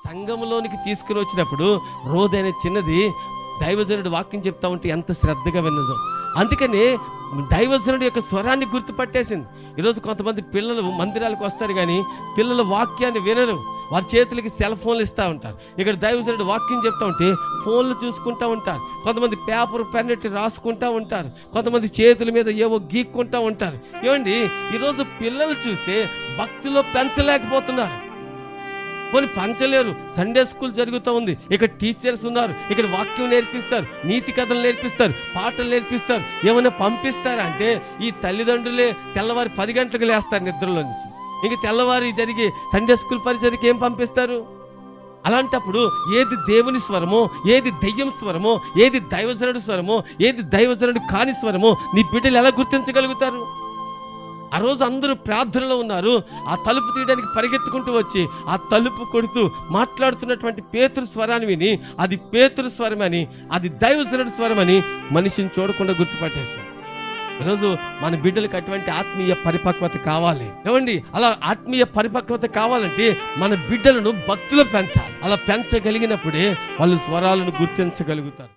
సంఘంలోనికి తీసుకుని వచ్చినప్పుడు రోదైన చిన్నది దైవజనుడు వాక్యం చెప్తా ఉంటే ఎంత శ్రద్ధగా విన్నదో. అందుకని దైవజనుడి యొక్క స్వరాన్ని గుర్తుపట్టేసింది. ఈరోజు కొంతమంది పిల్లలు మందిరాలకు వస్తారు కానీ పిల్లల వాక్యాన్ని వినరు. వారి చేతులకి సెల్ ఫోన్లు ఇస్తూ ఉంటారు. ఇక్కడ దైవజనుడు వాక్యం చెప్తా ఉంటే ఫోన్లు చూసుకుంటూ ఉంటారు. కొంతమంది పేపర్ పెన్ ఎట్టి రాసుకుంటూ ఉంటారు. కొంతమంది చేతుల మీద ఏవో గీక్కుంటూ ఉంటారు. ఏమండి, ఈరోజు పిల్లలు చూస్తే భక్తిలో పెంచలేకపోతున్నారు. కొన్ని పంచలేరు. సండే స్కూల్ జరుగుతూ ఉంది. ఇక్కడ టీచర్స్ ఉన్నారు. ఇక్కడ వాక్యం నేర్పిస్తారు, నీతి కథలు నేర్పిస్తారు, పాటలు నేర్పిస్తారు. ఏమైనా పంపిస్తారా అంటే ఈ తల్లిదండ్రులే తెల్లవారి 10 గంటలకు లేస్తారు నిద్రలో నుంచి. ఇంక తెల్లవారి జరిగే సండే స్కూల్ పరిచర్యకి ఏం పంపిస్తారు? అలాంటప్పుడు ఏది దేవుని స్వరమో, ఏది దెయ్యం స్వరమో, ఏది దైవజనుడి స్వరమో, ఏది దైవజనుడు కాని స్వరమో నీ బిడ్డలు ఎలా గుర్తించగలుగుతారు? ఆ రోజు అందరూ ప్రార్థనలో ఉన్నారు. ఆ తలుపు తీయడానికి పరిగెత్తుకుంటూ వచ్చి ఆ తలుపు కొడుతూ మాట్లాడుతున్నటువంటి పేతురు స్వరాన్ని విని అది పేతురు స్వరమని, అది దైవజనుడి స్వరమని మనిషిని చూడకుండా గుర్తుపట్టేసి. ఈరోజు మన బిడ్డలకు అటువంటి ఆత్మీయ పరిపక్వత కావాలి. ఏమండి, అలా ఆత్మీయ పరిపక్వత కావాలంటే మన బిడ్డలను భక్తిలో పెంచాలి. అలా పెంచగలిగినప్పుడే వాళ్ళు స్వరాలను గుర్తించగలుగుతారు.